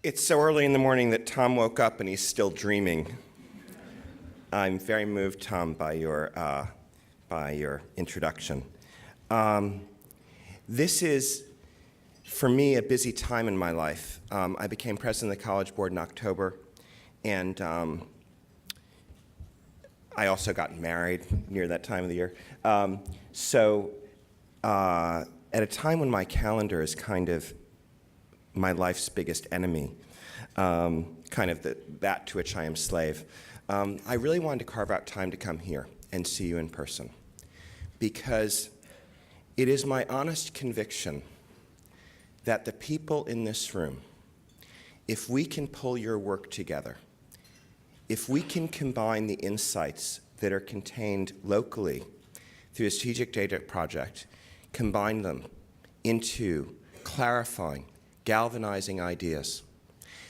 It's so early in the morning that Tom woke up and he's still dreaming. I'm very moved, Tom, by your introduction. This is, for me, a busy time in my life. I became president of the College Board in October, and I also got married near that time of the year. At a time when my calendar is kind of my life's biggest enemy, kind of that to which I am slave, I really wanted to carve out time to come here and see you in person, because it is my honest conviction that the people in this room, if we can pull your work together, if we can combine the insights that are contained locally through a strategic data project, combine them into clarifying, galvanizing ideas,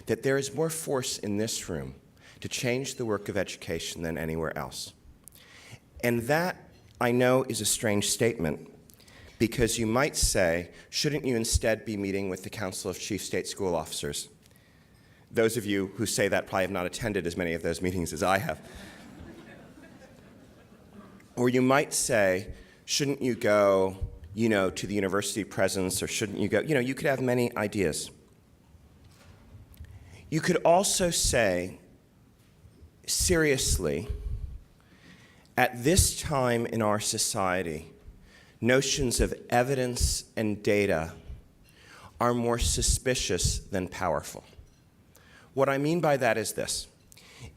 that there is more force in this room to change the work of education than anywhere else. And that, I know, is a strange statement, because you might say, shouldn't you instead be meeting with the Council of Chief State School Officers? Those of you who say that probably have not attended as many of those meetings as I have. Or you might say, shouldn't you go, to the university presidents, or shouldn't you go, you could have many ideas. You could also say, seriously, at this time in our society, notions of evidence and data are more suspicious than powerful. What I mean by that is this.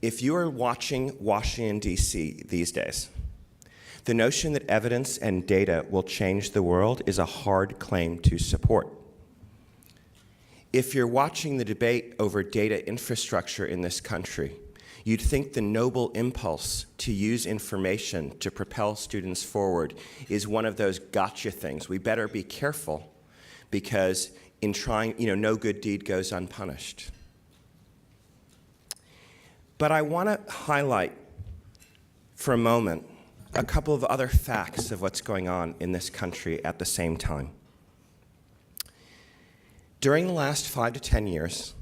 If you are watching Washington, D.C. these days, the notion that evidence and data will change the world is a hard claim to support. If you're watching the debate over data infrastructure in this country, you'd think the noble impulse to use information to propel students forward is one of those gotcha things. We better be careful, because in trying, no good deed goes unpunished. But I want to highlight for a moment a couple of other facts of what's going on in this country at the same time. During the last 5 to 10 years,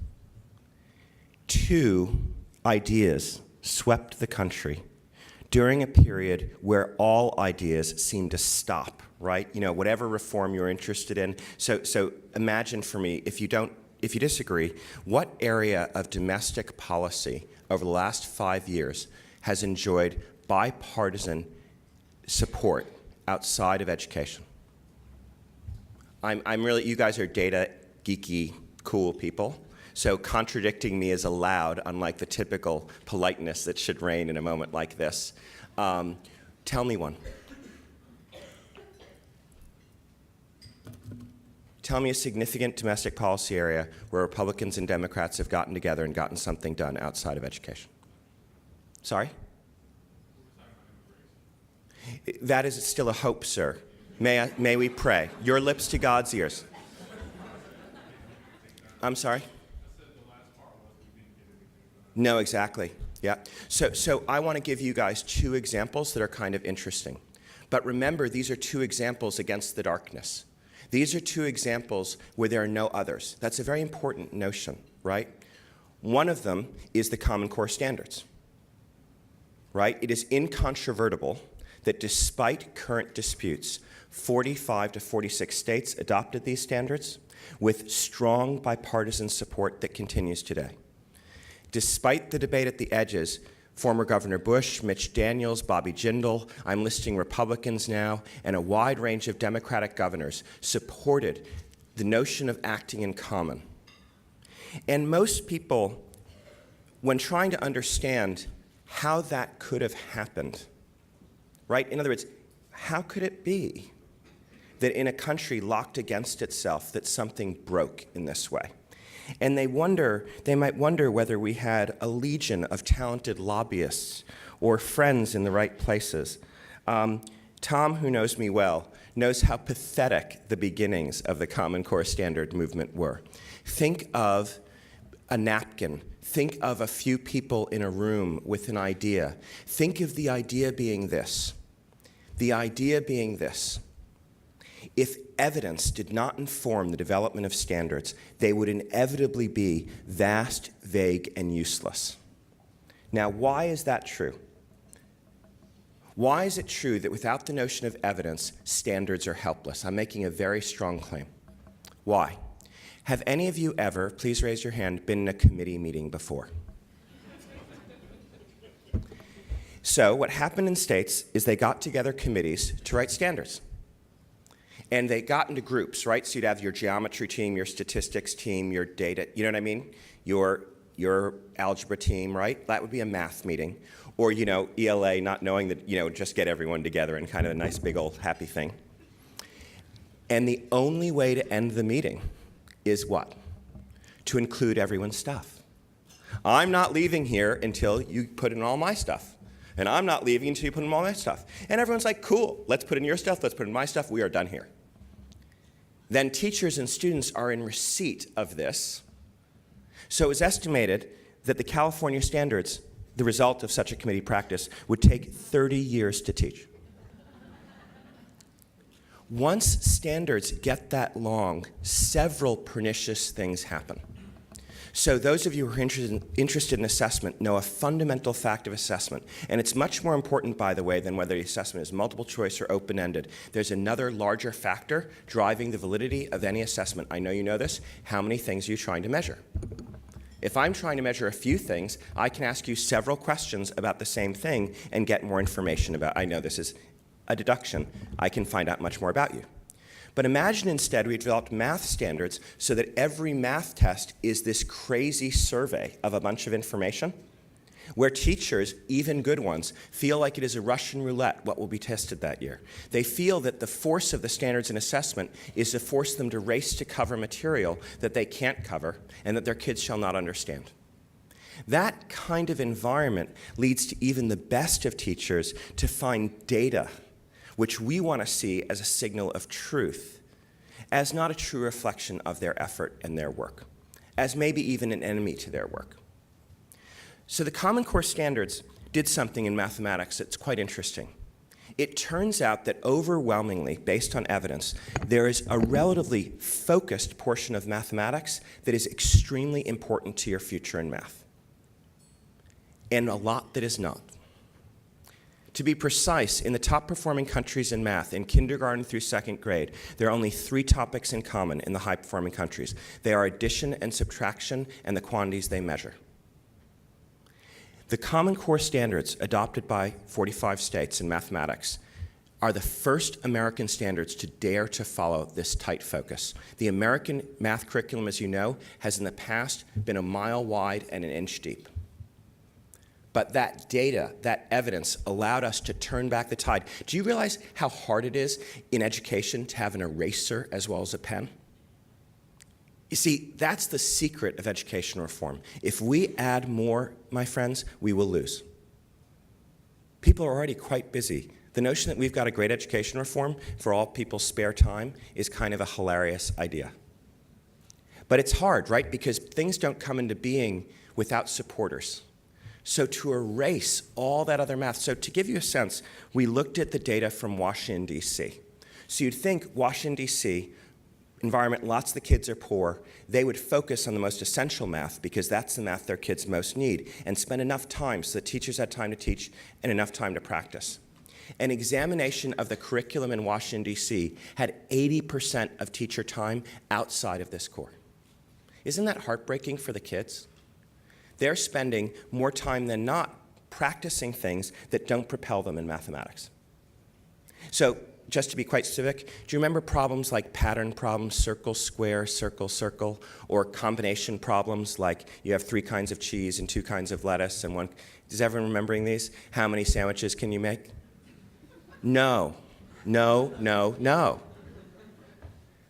2 ideas swept the country during a period where all ideas seemed to stop, right? Whatever reform you're interested in. So imagine for me, if you disagree, what area of domestic policy over the last 5 years has enjoyed bipartisan support outside of education? I'm really, you guys are data geeky, cool people, so contradicting me is allowed, unlike the typical politeness that should reign in a moment like this. Tell me one. Tell me a significant domestic policy area where Republicans and Democrats have gotten together and gotten something done outside of education. Sorry? That is still a hope, sir. May we pray. Your lips to God's ears. I'm sorry? No, exactly. Yeah. So I want to give you guys 2 examples that are kind of interesting. But remember, these are 2 examples against the darkness. These are 2 examples where there are no others. That's a very important notion, right? One of them is the Common Core standards, right? It is incontrovertible that despite current disputes, 45 to 46 states adopted these standards with strong bipartisan support that continues today. Despite the debate at the edges, former Governor Bush, Mitch Daniels, Bobby Jindal, I'm listing Republicans now, and a wide range of Democratic governors supported the notion of acting in common. And most people, when trying to understand how that could have happened, right? In other words, how could it be that in a country locked against itself that something broke in this way? And they might wonder whether we had a legion of talented lobbyists or friends in the right places. Tom, who knows me well, knows how pathetic the beginnings of the Common Core standard movement were. Think of a napkin. Think of a few people in a room with an idea. Think of the idea being this. The idea being this. If evidence did not inform the development of standards, they would inevitably be vast, vague, and useless. Now, why is that true? Why is it true that without the notion of evidence, standards are helpless? I'm making a very strong claim. Why? Have any of you ever, please raise your hand, been in a committee meeting before? So what happened in states is they got together committees to write standards. And they got into groups, right? So you'd have your geometry team, your statistics team, your data, you know what I mean? Your algebra team, right? That would be a math meeting. Or, ELA, not knowing that, just get everyone together and kind of a nice big old happy thing. And the only way to end the meeting is what? To include everyone's stuff. I'm not leaving here until you put in all my stuff. And I'm not leaving until you put in all my stuff. And everyone's like, cool, let's put in your stuff, let's put in my stuff, we are done here. Then teachers and students are in receipt of this. So it was estimated that the California standards, the result of such a committee practice, would take 30 years to teach. Once standards get that long, several pernicious things happen. So those of you who are interested in assessment know a fundamental fact of assessment, and it's much more important, by the way, than whether the assessment is multiple choice or open-ended. There's another larger factor driving the validity of any assessment. I know you know this. How many things are you trying to measure? If I'm trying to measure a few things, I can ask you several questions about the same thing and get more information about, I know this is a deduction, I can find out much more about you. But imagine instead we developed math standards so that every math test is this crazy survey of a bunch of information, where teachers, even good ones, feel like it is a Russian roulette what will be tested that year. They feel that the force of the standards in assessment is to force them to race to cover material that they can't cover and that their kids shall not understand. That kind of environment leads to even the best of teachers to find data which we want to see as a signal of truth, as not a true reflection of their effort and their work, as maybe even an enemy to their work. So the Common Core standards did something in mathematics that's quite interesting. It turns out that overwhelmingly, based on evidence, there is a relatively focused portion of mathematics that is extremely important to your future in math, and a lot that is not. To be precise, in the top-performing countries in math, in kindergarten through second grade, there are only 3 topics in common in the high-performing countries. They are addition and subtraction and the quantities they measure. The Common Core standards adopted by 45 states in mathematics are the first American standards to dare to follow this tight focus. The American math curriculum, as you know, has in the past been a mile wide and an inch deep. But that data, that evidence, allowed us to turn back the tide. Do you realize how hard it is in education to have an eraser as well as a pen? You see, that's the secret of education reform. If we add more, my friends, we will lose. People are already quite busy. The notion that we've got a great education reform for all people's spare time is kind of a hilarious idea. But it's hard, right? Because things don't come into being without supporters. So to erase all that other math, so to give you a sense, we looked at the data from Washington, D.C. So you'd think Washington, D.C., environment, lots of the kids are poor, they would focus on the most essential math because that's the math their kids most need, and spend enough time so that teachers had time to teach and enough time to practice. An examination of the curriculum in Washington, D.C. had 80% of teacher time outside of this core. Isn't that heartbreaking for the kids? They're spending more time than not practicing things that don't propel them in mathematics. So just to be quite specific, do you remember problems like pattern problems, circle, square, circle, circle, or combination problems like you have 3 kinds of cheese and 2 kinds of lettuce and 1? Is everyone remembering these? How many sandwiches can you make? No, no, no, no.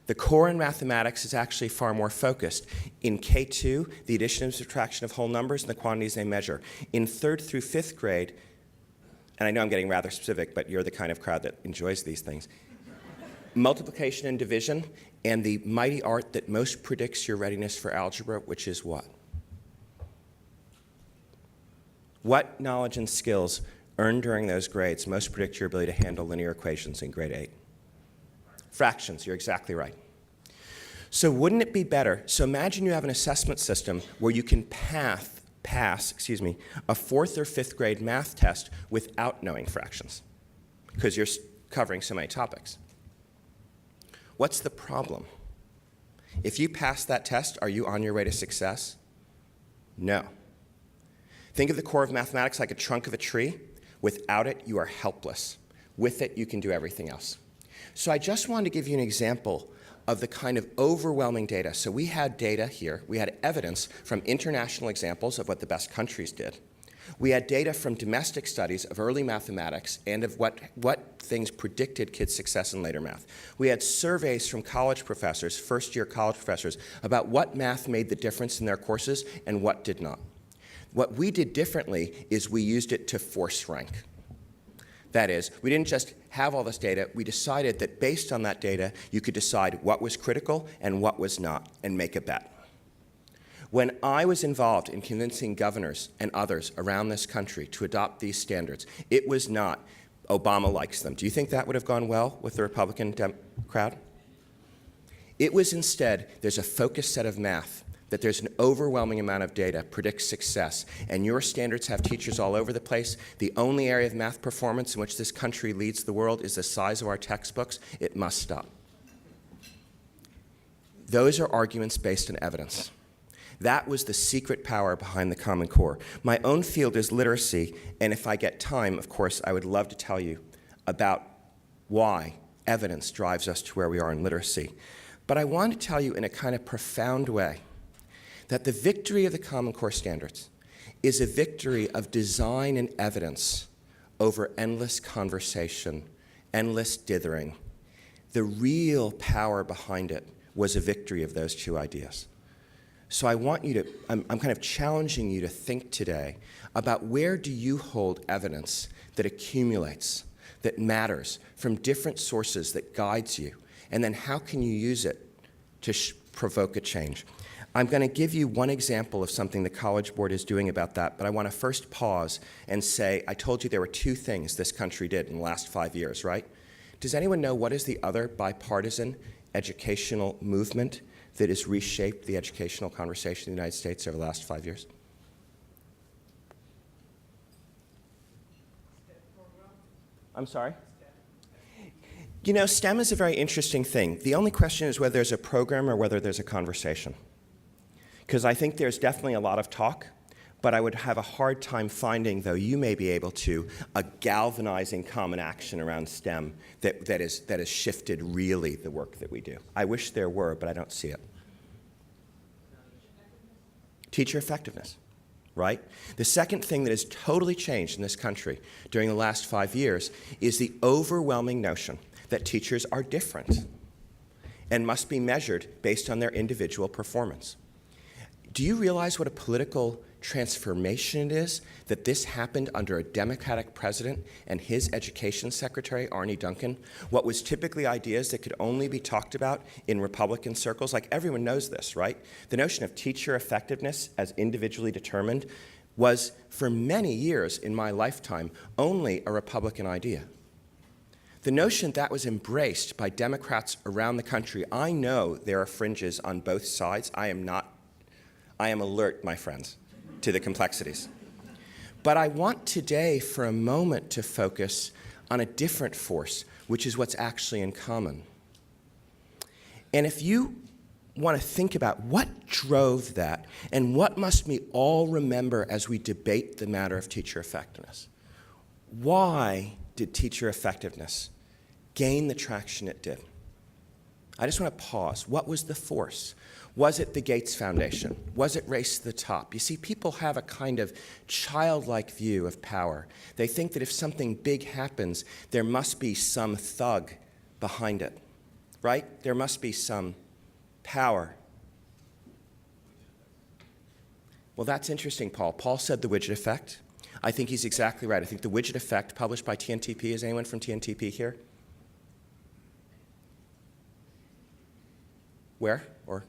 The core in mathematics is actually far more focused. In K2, the addition and subtraction of whole numbers and the quantities they measure. In 3rd through 5th grade, and I know I'm getting rather specific, but you're the kind of crowd that enjoys these things, multiplication and division, and the mighty art that most predicts your readiness for algebra, which is what? What knowledge and skills earned during those grades most predict your ability to handle linear equations in grade 8? Fractions, you're exactly right. So wouldn't it be better, so imagine you have an assessment system where you can pass a 4th or 5th grade math test without knowing fractions, because you're covering so many topics. What's the problem? If you pass that test, are you on your way to success? No. Think of the core of mathematics like a trunk of a tree. Without it, you are helpless. With it, you can do everything else. So I just wanted to give you an example of the kind of overwhelming data. So we had data here. We had evidence from international examples of what the best countries did. We had data from domestic studies of early mathematics and of what things predicted kids' success in later math. We had surveys from college professors, first-year college professors, about what math made the difference in their courses and what did not. What we did differently is we used it to force rank. That is, we didn't just have all this data, we decided that based on that data, you could decide what was critical and what was not, and make a bet. When I was involved in convincing governors and others around this country to adopt these standards, it was not, Obama likes them. Do you think that would have gone well with the Republican crowd? It was instead, there's a focused set of math, that there's an overwhelming amount of data predicts success, and your standards have teachers all over the place. The only area of math performance in which this country leads the world is the size of our textbooks. It must stop. Those are arguments based on evidence. That was the secret power behind the Common Core. My own field is literacy, and if I get time, of course, I would love to tell you about why evidence drives us to where we are in literacy. But I want to tell you in a kind of profound way that the victory of the Common Core standards is a victory of design and evidence over endless conversation, endless dithering. The real power behind it was a victory of those two ideas. So I want you to, I'm kind of challenging you to think today about where do you hold evidence that accumulates, that matters, from different sources that guides you, and then how can you use it to provoke a change? I'm going to give you one example of something the College Board is doing about that, but I want to first pause and say, I told you there were 2 things this country did in the last 5 years, right? Does anyone know what is the other bipartisan educational movement that has reshaped the educational conversation in the United States over the last 5 years? I'm sorry? You know, STEM is a very interesting thing. The only question is whether there's a program or whether there's a conversation. Because I think there's definitely a lot of talk, but I would have a hard time finding, though you may be able to, a galvanizing common action around STEM that has shifted really the work that we do. I wish there were, but I don't see it. Teacher effectiveness, right? The second thing that has totally changed in this country during the last 5 years is the overwhelming notion that teachers are different and must be measured based on their individual performance. Do you realize what a political transformation it is that this happened under a Democratic president and his education secretary, Arne Duncan? What was typically ideas that could only be talked about in Republican circles, like everyone knows this, right? The notion of teacher effectiveness as individually determined was, for many years in my lifetime, only a Republican idea. The notion that was embraced by Democrats around the country, I know there are fringes on both sides. I am alert, my friends, to the complexities. But I want today for a moment to focus on a different force, which is what's actually in common. And if you want to think about what drove that and what must we all remember as we debate the matter of teacher effectiveness, why did teacher effectiveness gain the traction it did? I just want to pause. What was the force? Was it the Gates Foundation? Was it Race to the Top? You see, people have a kind of childlike view of power. They think that if something big happens, there must be some thug behind it, right? There must be some power. Well, that's interesting, Paul. Paul said the widget effect. I think he's exactly right. I think the widget effect, published by TNTP, is anyone from TNTP here? Where? Or?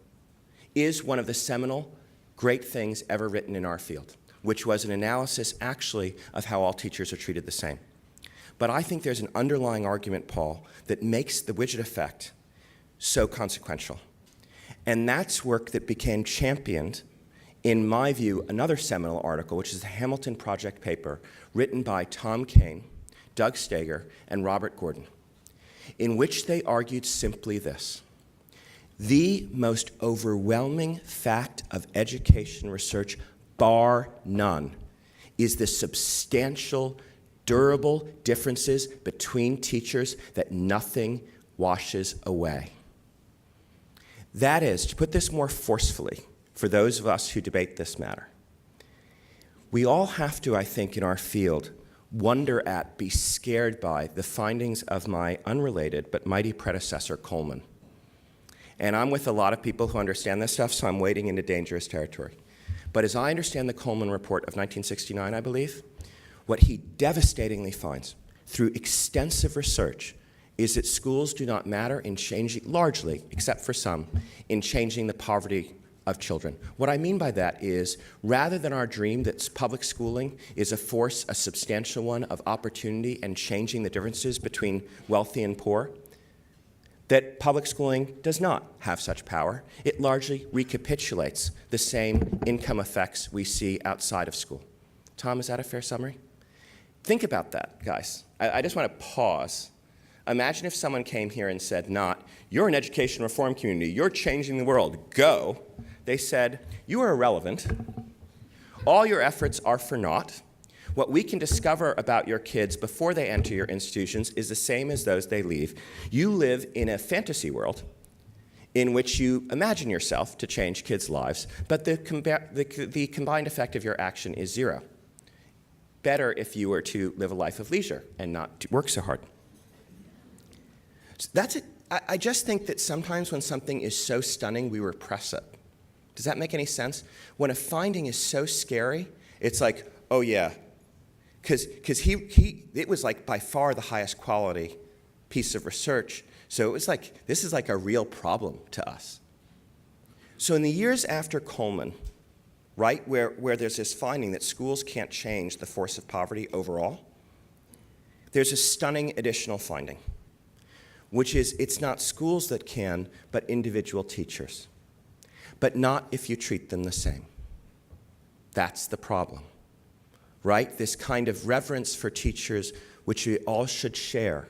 Is one of the seminal great things ever written in our field, which was an analysis actually of how all teachers are treated the same. But I think there's an underlying argument, Paul, that makes the widget effect so consequential. And that's work that became championed, in my view, another seminal article, which is the Hamilton Project paper, written by Tom Kane, Doug Steger, and Robert Gordon, in which they argued simply this: the most overwhelming fact of education research, bar none, is the substantial, durable differences between teachers that nothing washes away. That is, to put this more forcefully, for those of us who debate this matter, we all have to, I think, in our field, wonder at, be scared by the findings of my unrelated but mighty predecessor, Coleman. And I'm with a lot of people who understand this stuff, so I'm wading into dangerous territory. But as I understand the Coleman report of 1969, I believe, what he devastatingly finds through extensive research is that schools do not matter in changing, largely, except for some, in changing the poverty of children. What I mean by that is, rather than our dream that public schooling is a force, a substantial one, of opportunity and changing the differences between wealthy and poor, that public schooling does not have such power. It largely recapitulates the same income effects we see outside of school. Tom, is that a fair summary? Think about that, guys. I just want to pause. Imagine if someone came here and said not, you're an education reform community, you're changing the world, go. They said, you are irrelevant. All your efforts are for naught. What we can discover about your kids before they enter your institutions is the same as those they leave. You live in a fantasy world in which you imagine yourself to change kids' lives, but the combined effect of your action is zero. Better if you were to live a life of leisure and not work so hard. I just think that sometimes when something is so stunning, we repress it. Does that make any sense? When a finding is so scary, it's like, oh yeah, because it was like by far the highest quality piece of research. So it was like, this is like a real problem to us. So in the years after Coleman, right, where there's this finding that schools can't change the force of poverty overall, there's a stunning additional finding, which is it's not schools that can, but individual teachers. But not if you treat them the same. That's the problem, right? This kind of reverence for teachers, which we all should share,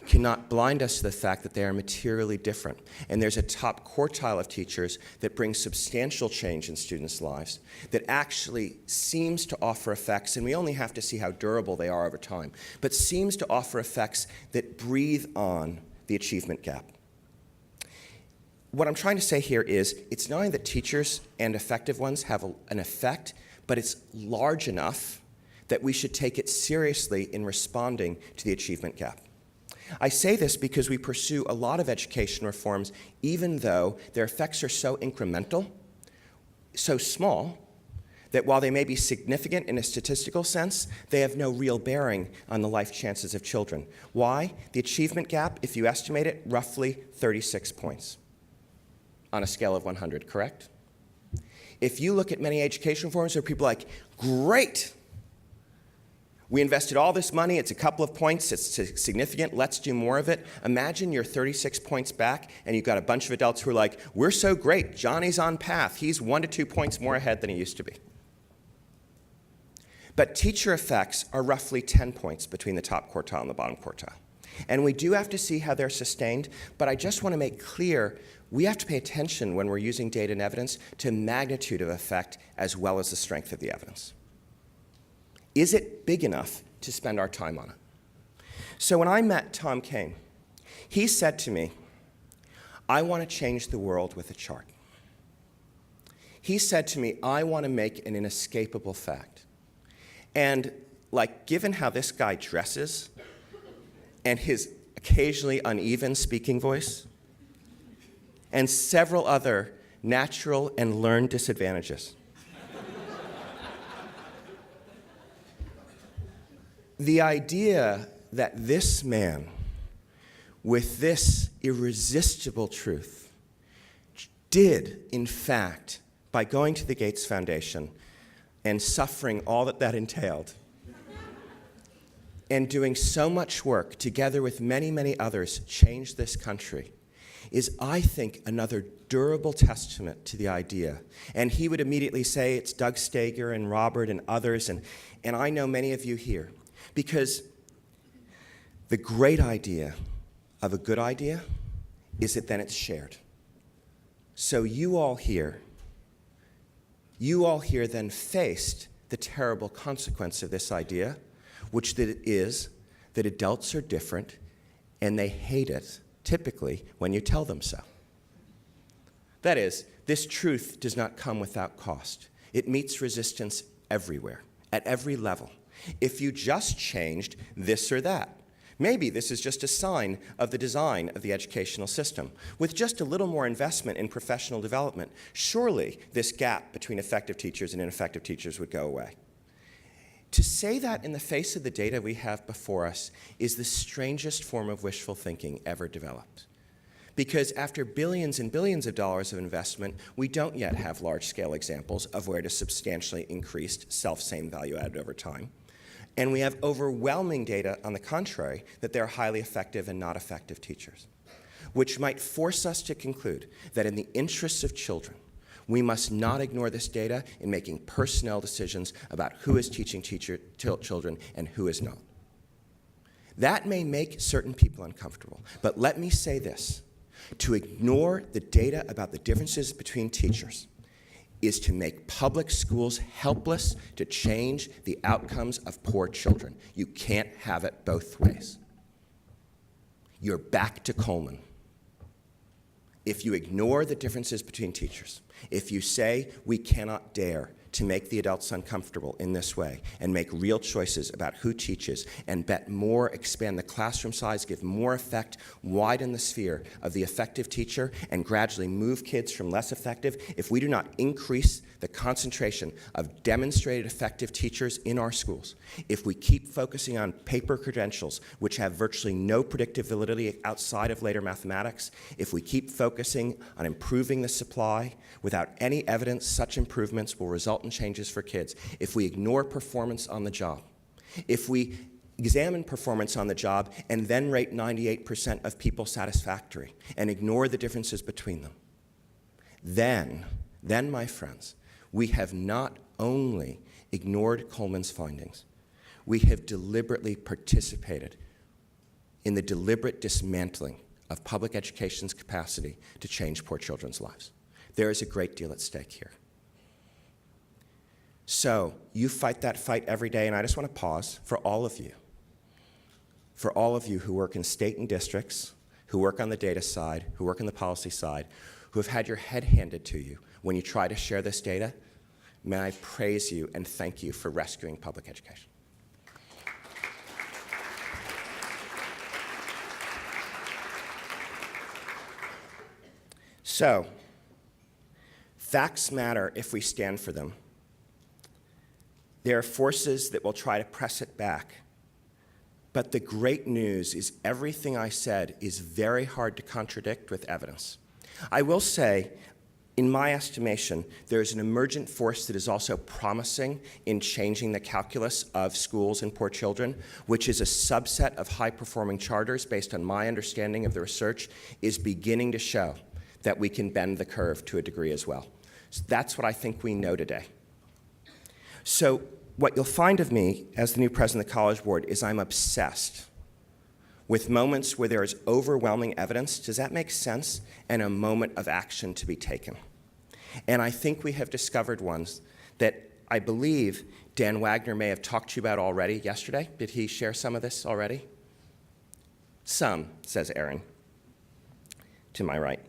cannot blind us to the fact that they are materially different. And there's a top quartile of teachers that brings substantial change in students' lives, that actually seems to offer effects, and we only have to see how durable they are over time, but seems to offer effects that breathe on the achievement gap. What I'm trying to say here is it's not only that teachers and effective ones have an effect, but it's large enough that we should take it seriously in responding to the achievement gap. I say this because we pursue a lot of education reforms, even though their effects are so incremental, so small, that while they may be significant in a statistical sense, they have no real bearing on the life chances of children. Why? The achievement gap, if you estimate it, roughly 36 points on a scale of 100, correct? If you look at many education reforms, there are people like, great, we invested all this money, it's a couple of points, it's significant, let's do more of it. Imagine you're 36 points back and you've got a bunch of adults who are like, we're so great, Johnny's on path, he's 1 to 2 points more ahead than he used to be. But teacher effects are roughly 10 points between the top quartile and the bottom quartile. And we do have to see how they're sustained, but I just want to make clear we have to pay attention when we're using data and evidence to magnitude of effect as well as the strength of the evidence. Is it big enough to spend our time on it? So when I met Tom Kane, he said to me, I want to change the world with a chart. He said to me, I want to make an inescapable fact. And like, given how this guy dresses and his occasionally uneven speaking voice, and several other natural and learned disadvantages, the idea that this man, with this irresistible truth, did, in fact, by going to the Gates Foundation and suffering all that that entailed, and doing so much work together with many, many others, change this country, is, I think, another durable testament to the idea. And he would immediately say it's Doug Steger and Robert and others, and I know many of you here, because the great idea of a good idea is that then it's shared. So you all here then faced the terrible consequence of this idea, which that it is that adults are different and they hate it, typically, when you tell them so. That is, this truth does not come without cost. It meets resistance everywhere, at every level. If you just changed this or that, maybe this is just a sign of the design of the educational system. With just a little more investment in professional development, surely this gap between effective teachers and ineffective teachers would go away. To say that in the face of the data we have before us is the strangest form of wishful thinking ever developed. Because after billions and billions of dollars of investment, we don't yet have large-scale examples of where it has substantially increased self-same value added over time. And we have overwhelming data, on the contrary, that they're highly effective and not effective teachers, which might force us to conclude that in the interests of children, we must not ignore this data in making personnel decisions about who is teaching children and who is not. That may make certain people uncomfortable, but let me say this. To ignore the data about the differences between teachers is to make public schools helpless to change the outcomes of poor children. You can't have it both ways. You're back to Coleman. If you ignore the differences between teachers, if you say we cannot dare to make the adults uncomfortable in this way and make real choices about who teaches and bet more, expand the classroom size, give more effect, widen the sphere of the effective teacher, and gradually move kids from less effective, if we do not increase the concentration of demonstrated effective teachers in our schools, if we keep focusing on paper credentials, which have virtually no predictive validity outside of later mathematics, if we keep focusing on improving the supply without any evidence such improvements will result in changes for kids, if we ignore performance on the job, if we examine performance on the job and then rate 98% of people satisfactory and ignore the differences between them, then, my friends, we have not only ignored Coleman's findings, we have deliberately participated in the deliberate dismantling of public education's capacity to change poor children's lives. There is a great deal at stake here. So you fight that fight every day, and I just want to pause for all of you who work in state and districts, who work on the data side, who work on the policy side, who have had your head handed to you when you try to share this data. May I praise you and thank you for rescuing public education. So, facts matter if we stand for them. There are forces that will try to press it back. But the great news is everything I said is very hard to contradict with evidence. I will say, in my estimation, there is an emergent force that is also promising in changing the calculus of schools and poor children, which is a subset of high-performing charters, based on my understanding of the research, is beginning to show that we can bend the curve to a degree as well. So that's what I think we know today. So what you'll find of me as the new president of the College Board is I'm obsessed with moments where there is overwhelming evidence, does that make sense, and a moment of action to be taken. And I think we have discovered ones that I believe Dan Wagner may have talked to you about already yesterday. Did he share some of this already? Some, says Aaron, to my right.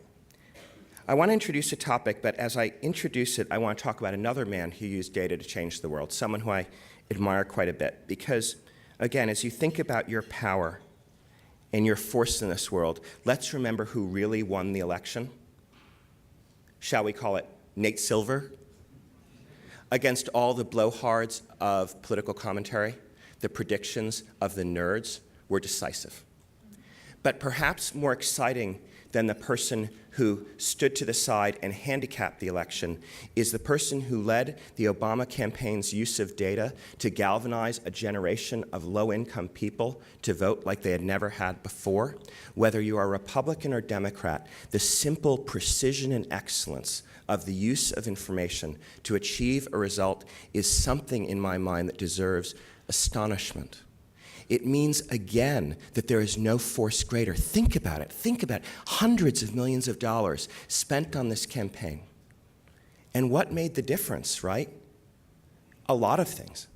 I want to introduce a topic, but as I introduce it, I want to talk about another man who used data to change the world, someone who I admire quite a bit. Because, again, as you think about your power and your force in this world, let's remember who really won the election. Shall we call it Nate Silver? Against all the blowhards of political commentary, the predictions of the nerds were decisive. But perhaps more exciting than the person who stood to the side and handicapped the election is the person who led the Obama campaign's use of data to galvanize a generation of low-income people to vote like they had never had before. Whether you are Republican or Democrat, the simple precision and excellence of the use of information to achieve a result is something in my mind that deserves astonishment. It means, again, that there is no force greater. Think about it. Think about it. Hundreds of millions of dollars spent on this campaign. And what made the difference, right? A lot of things.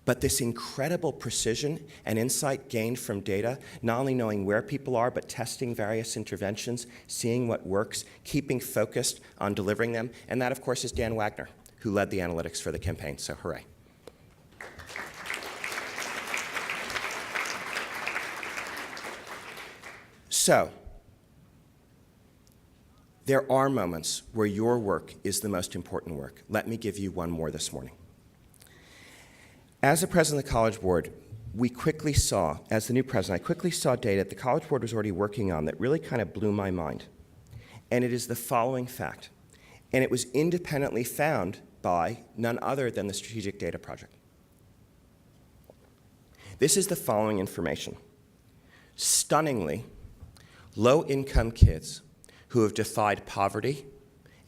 But this incredible precision and insight gained from data, not only knowing where people are, but testing various interventions, seeing what works, keeping focused on delivering them. And that, of course, is Dan Wagner, who led the analytics for the campaign. So hooray. So, there are moments where your work is the most important work. Let me give you one more this morning. As the president of the College Board, we quickly saw, as the new president, I quickly saw data that the College Board was already working on that really kind of blew my mind. And it is the following fact. And it was independently found by none other than the Strategic Data Project. This is the following information. Stunningly, low-income kids who have defied poverty,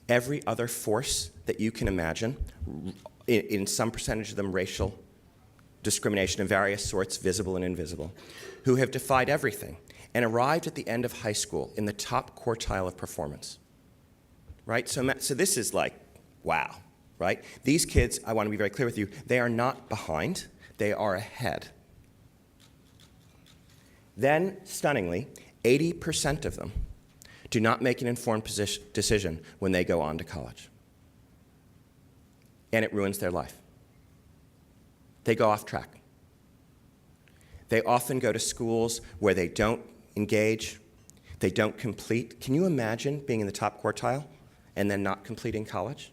every other force that you can imagine, in some percentage of them racial discrimination of various sorts, visible and invisible, who have defied everything and arrived at the end of high school in the top quartile of performance, right? So this is like, wow, right? These kids, I want to be very clear with you, they are not behind, they are ahead. Then, stunningly, 80% of them do not make an informed decision when they go on to college. And it ruins their life. They go off track. They often go to schools where they don't engage, they don't complete. Can you imagine being in the top quartile and then not completing college?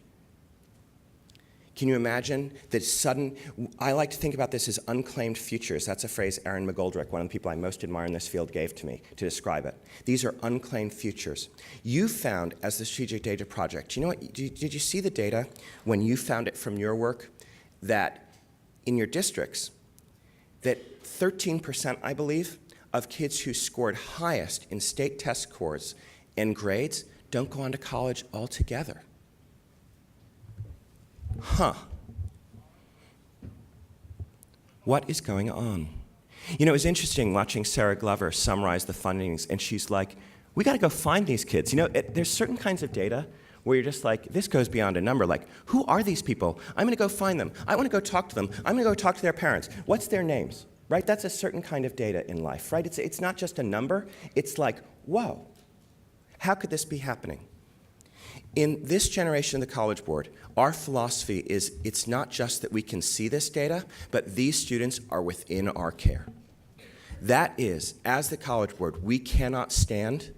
Can you imagine that sudden, I like to think about this as unclaimed futures. That's a phrase Aaron McGoldrick, one of the people I most admire in this field, gave to me to describe it. These are unclaimed futures. You found, as the Strategic Data Project, you know what, did you see the data when you found it from your work that in your districts, that 13%, I believe, of kids who scored highest in state test scores and grades don't go on to college altogether? Huh. What is going on? You know, it was interesting watching Sarah Glover summarize the findings, and she's like, we got to go find these kids. You know, there's certain kinds of data where you're just like, this goes beyond a number. Like, who are these people? I'm going to go find them. I want to go talk to them. I'm going to go talk to their parents. What's their names? Right? That's a certain kind of data in life, right? It's not just a number. It's like, whoa, how could this be happening? In this generation of the College Board, our philosophy is it's not just that we can see this data, but these students are within our care. That is, as the College Board, we cannot stand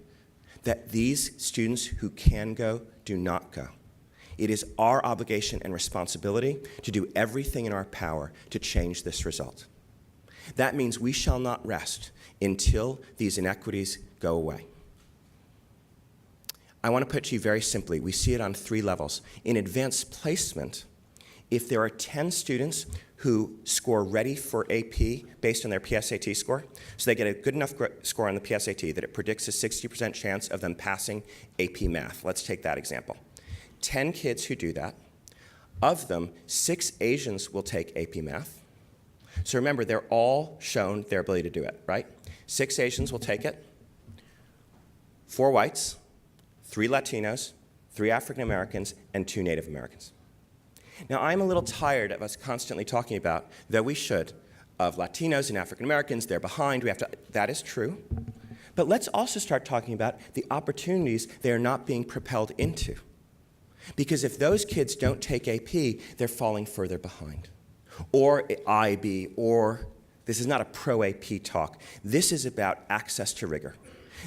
that these students who can go do not go. It is our obligation and responsibility to do everything in our power to change this result. That means we shall not rest until these inequities go away. I want to put to you very simply, we see it on 3 levels. In advanced placement, if there are 10 students who score ready for AP based on their PSAT score, so they get a good enough score on the PSAT that it predicts a 60% chance of them passing AP Math. Let's take that example. 10 kids who do that. Of them, 6 Asians will take AP Math. So remember, they're all shown their ability to do it, right? 6 Asians will take it. 4 whites. 3 Latinos, 3 African Americans, and 2 Native Americans. Now, I'm a little tired of us constantly talking about, though we should, of Latinos and African Americans, they're behind, we have to, that is true. But let's also start talking about the opportunities they are not being propelled into. Because if those kids don't take AP, they're falling further behind. Or IB, or, this is not a pro-AP talk, this is about access to rigor.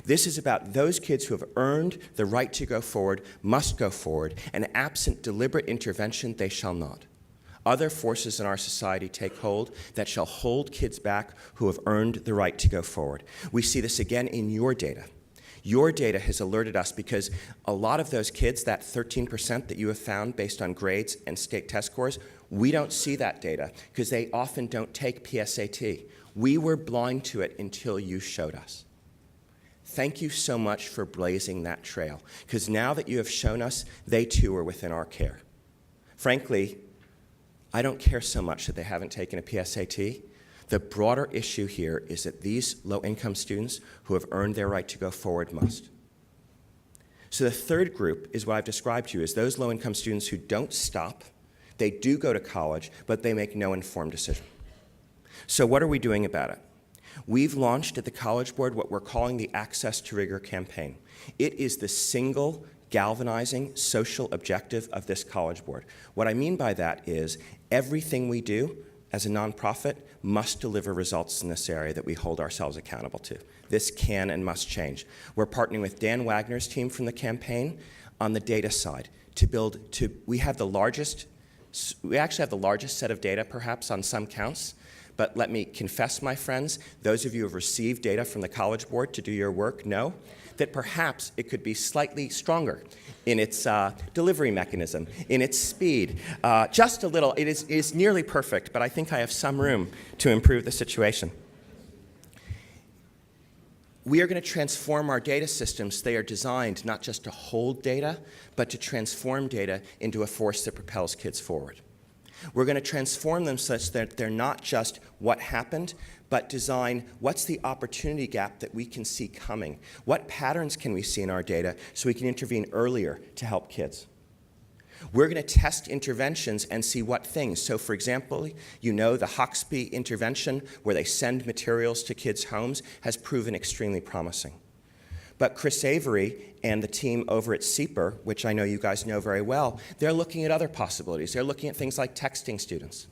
This is about those kids who have earned the right to go forward, must go forward, and absent deliberate intervention, they shall not. Other forces in our society take hold that shall hold kids back who have earned the right to go forward. We see this again in your data. Your data has alerted us because a lot of those kids, that 13% that you have found based on grades and state test scores, we don't see that data because they often don't take PSAT. We were blind to it until you showed us. Thank you so much for blazing that trail, because now that you have shown us, they too are within our care. Frankly, I don't care so much that they haven't taken a PSAT. The broader issue here is that these low-income students who have earned their right to go forward must. So the third group is what I've described to you as those low-income students who don't stop. They do go to college, but they make no informed decision. So what are we doing about it? We've launched at the College Board what we're calling the Access to Rigor campaign. It is the single galvanizing social objective of this College Board. What I mean by that is everything we do as a nonprofit must deliver results in this area that we hold ourselves accountable to. This can and must change. We're partnering with Dan Wagner's team from the campaign on the data side we actually have the largest set of data perhaps on some counts, but let me confess, my friends, those of you who have received data from the College Board to do your work know that perhaps it could be slightly stronger in its delivery mechanism, in its speed. Just a little. It is nearly perfect, but I think I have some room to improve the situation. We are going to transform our data systems. They are designed not just to hold data, but to transform data into a force that propels kids forward. We're going to transform them such that they're not just what happened, but design what's the opportunity gap that we can see coming. What patterns can we see in our data so we can intervene earlier to help kids? We're going to test interventions and see what things. So for example, you know the Hoxby intervention where they send materials to kids' homes has proven extremely promising. But Chris Avery and the team over at CEPR, which I know you guys know very well, they're looking at other possibilities. They're looking at things like texting students.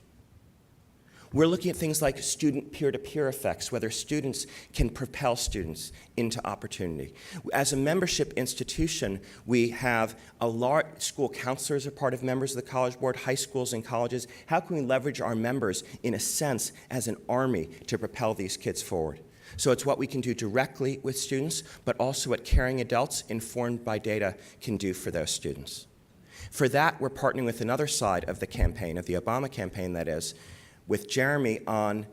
We're looking at things like student peer-to-peer effects, whether students can propel students into opportunity. As a membership institution, we have a large school counselors are part of members of the College Board, high schools and colleges. How can we leverage our members, in a sense, as an army to propel these kids forward? So it's what we can do directly with students, but also what caring adults informed by data can do for those students. For that, we're partnering with another side of the campaign, of the Obama campaign, that is, with Jeremy on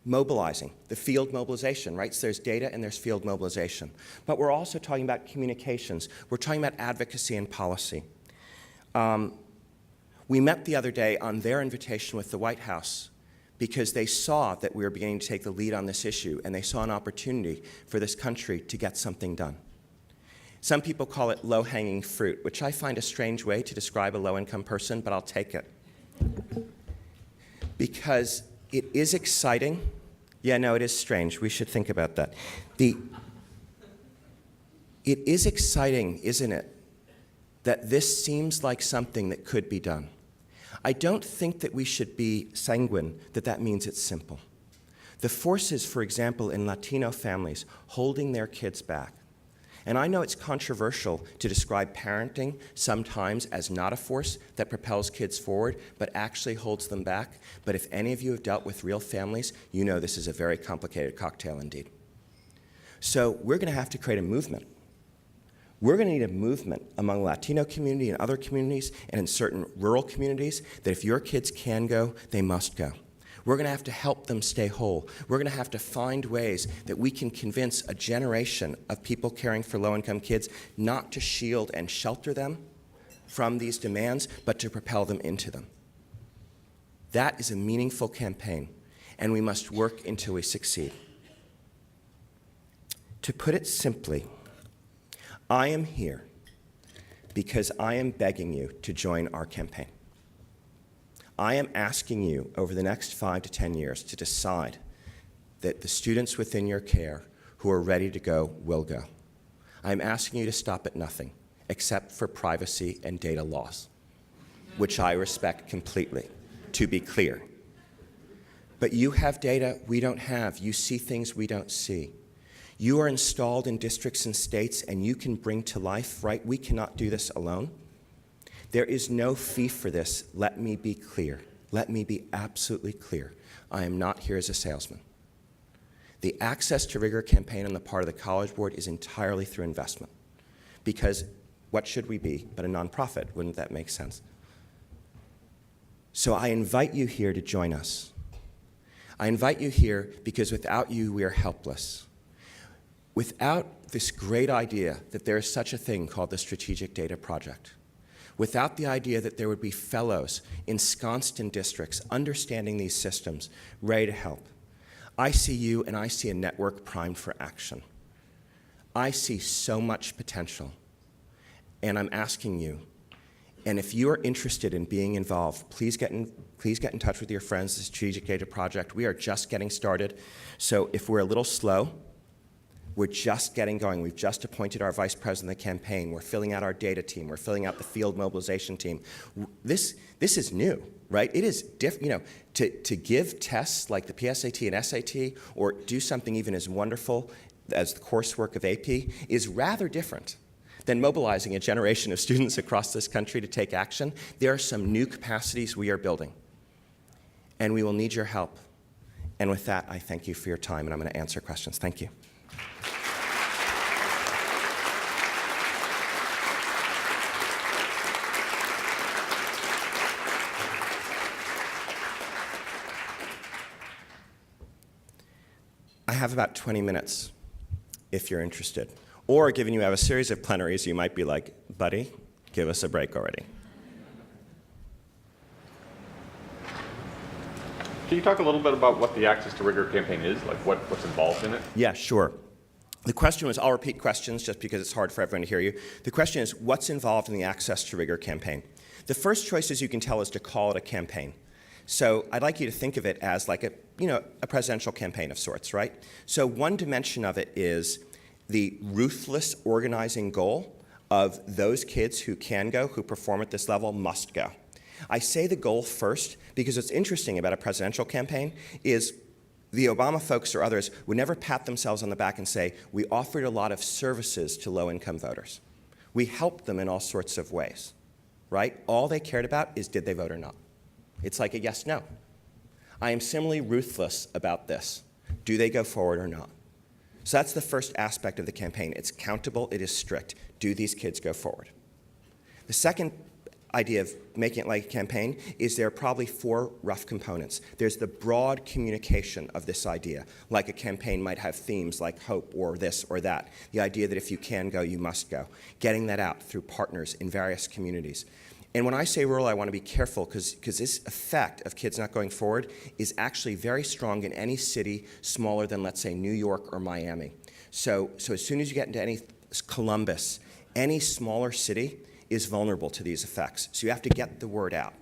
mobilizing, the field mobilization, right? So there's data and there's field mobilization. But we're also talking about communications. We're talking about advocacy and policy. We met the other day on their invitation with the White House because they saw that we were beginning to take the lead on this issue, and they saw an opportunity for this country to get something done. Some people call it low-hanging fruit, which I find a strange way to describe a low-income person, but I'll take it. Because it is exciting. Yeah, no, it is strange. We should think about that. It is exciting, isn't it, that this seems like something that could be done. I don't think that we should be sanguine that that means it's simple. The forces, for example, in Latino families holding their kids back. And I know it's controversial to describe parenting sometimes as not a force that propels kids forward, but actually holds them back. But if any of you have dealt with real families, you know this is a very complicated cocktail indeed. So we're going to have to create a movement. We're going to need a movement among the Latino community and other communities and in certain rural communities that if your kids can go, they must go. We're going to have to help them stay whole. We're going to have to find ways that we can convince a generation of people caring for low-income kids not to shield and shelter them from these demands, but to propel them into them. That is a meaningful campaign, and we must work until we succeed. To put it simply, I am here because I am begging you to join our campaign. I am asking you over the next 5 to 10 years to decide that the students within your care who are ready to go will go. I'm asking you to stop at nothing except for privacy and data laws, which I respect completely, to be clear. But you have data we don't have. You see things we don't see. You are installed in districts and states and you can bring to life, right? We cannot do this alone. There is no fee for this. Let me be clear. Let me be absolutely clear. I am not here as a salesman. The Access to Rigor campaign on the part of the College Board is entirely through investment. Because what should we be but a nonprofit? Wouldn't that make sense? So I invite you here to join us. I invite you here because without you, we are helpless. Without this great idea that there is such a thing called the Strategic Data Project, without the idea that there would be fellows ensconced in districts understanding these systems, ready to help, I see you and I see a network primed for action. I see so much potential, and I'm asking you, and if you are interested in being involved, please get in touch with your friends, the Strategic Data Project. We are just getting started, so if we're a little slow, we're just getting going. We've just appointed our vice president of the campaign. We're filling out our data team. We're filling out the field mobilization team. This is new, right? It is different, to give tests like the PSAT and SAT, or do something even as wonderful as the coursework of AP, is rather different than mobilizing a generation of students across this country to take action. There are some new capacities we are building, and we will need your help. And with that, I thank you for your time, and I'm going to answer questions. Thank you. I have about 20 minutes, if you're interested. Or given you have a series of plenaries, you might be like, buddy, give us a break already. Can you talk a little bit about what the Access to Rigor campaign is, like what's involved in it? Yeah, sure. The question was, I'll repeat questions just because it's hard for everyone to hear you. The question is, what's involved in the Access to Rigor campaign? The first choice, as you can tell, is to call it a campaign. So I'd like you to think of it as like a presidential campaign of sorts, right? So one dimension of it is the ruthless organizing goal of those kids who can go, who perform at this level, must go. I say the goal first because what's interesting about a presidential campaign is the Obama folks or others would never pat themselves on the back and say, we offered a lot of services to low-income voters. We helped them in all sorts of ways, right? All they cared about is did they vote or not. It's like a yes-no. I am similarly ruthless about this. Do they go forward or not? So that's the first aspect of the campaign. It's countable, it is strict. Do these kids go forward? The second idea of making it like a campaign is there are probably 4 rough components. There's the broad communication of this idea, like a campaign might have themes like hope or this or that. The idea that if you can go, you must go. Getting that out through partners in various communities. And when I say rural, I want to be careful because this effect of kids not going forward is actually very strong in any city smaller than, let's say, New York or Miami. So as soon as you get into any Columbus, any smaller city is vulnerable to these effects. So you have to get the word out.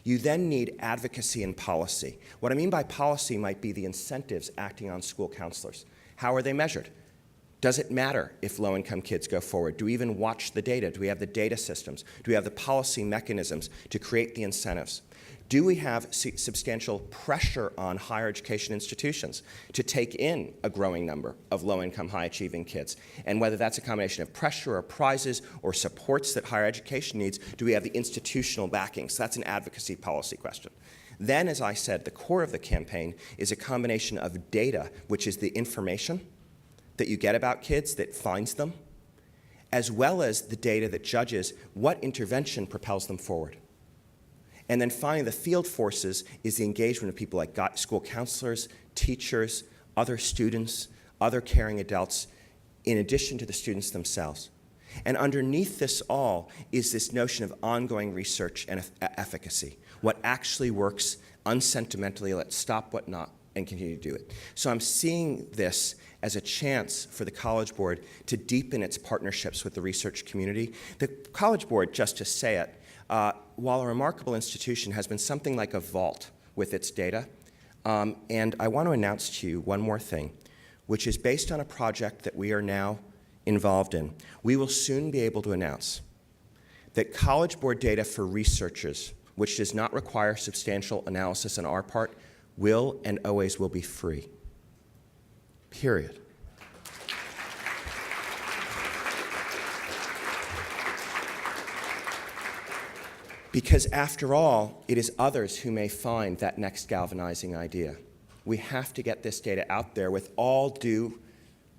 You then need advocacy and policy. What I mean by policy might be the incentives acting on school counselors. How are they measured? Does it matter if low-income kids go forward? Do we even watch the data? Do we have the data systems? Do we have the policy mechanisms to create the incentives? Do we have substantial pressure on higher education institutions to take in a growing number of low-income, high-achieving kids? And whether that's a combination of pressure or prizes or supports that higher education needs, do we have the institutional backing? So that's an advocacy policy question. Then, as I said, the core of the campaign is a combination of data, which is the information that you get about kids that finds them, as well as the data that judges what intervention propels them forward. And then finally, the field forces is the engagement of people like school counselors, teachers, other students, other caring adults, in addition to the students themselves. And underneath this all is this notion of ongoing research and efficacy. What actually works unsentimentally, let's stop what not, and continue to do it. So I'm seeing this as a chance for the College Board to deepen its partnerships with the research community. The College Board, just to say it, while a remarkable institution, has been something like a vault with its data. And I want to announce to you one more thing, which is based on a project that we are now involved in. We will soon be able to announce that College Board data for researchers, which does not require substantial analysis on our part, will and always will be free. Period. Because after all, it is others who may find that next galvanizing idea. We have to get this data out there with all due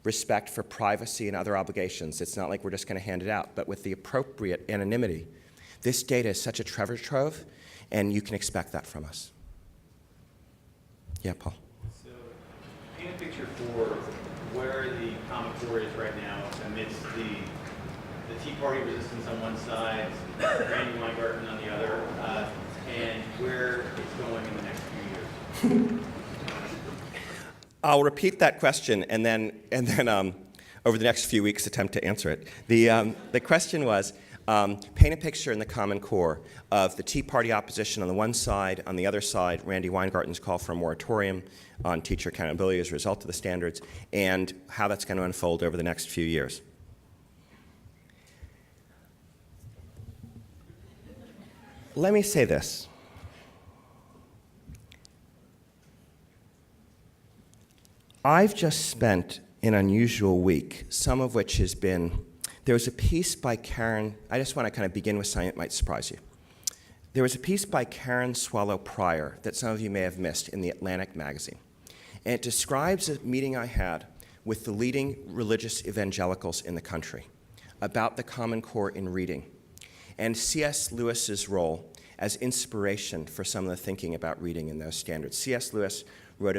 respect for privacy and other obligations. It's not like we're just going to hand it out, but with the appropriate anonymity. This data is such a treasure trove, and you can expect that from us. Yeah, Paul. So, paint a picture for where the Common Core is right now amidst the Tea Party resistance on one side, Randy Weingarten on the other, and where it's going in the next few years. I'll repeat that question and then over the next few weeks attempt to answer it. The question was, paint a picture in the Common Core of the Tea Party opposition on the one side, on the other side, Randy Weingarten's call for a moratorium on teacher accountability as a result of the standards, and how that's going to unfold over the next few years. Let me say this. I've just spent an unusual week, some of which has been, there was a piece by Karen, I just want to kind of begin with something that might surprise you. There was a piece by Karen Swallow Pryor that some of you may have missed in the Atlantic magazine. And it describes a meeting I had with the leading religious evangelicals in the country about the Common Core in reading and C.S. Lewis's role as inspiration for some of the thinking about reading in those standards. C.S. Lewis wrote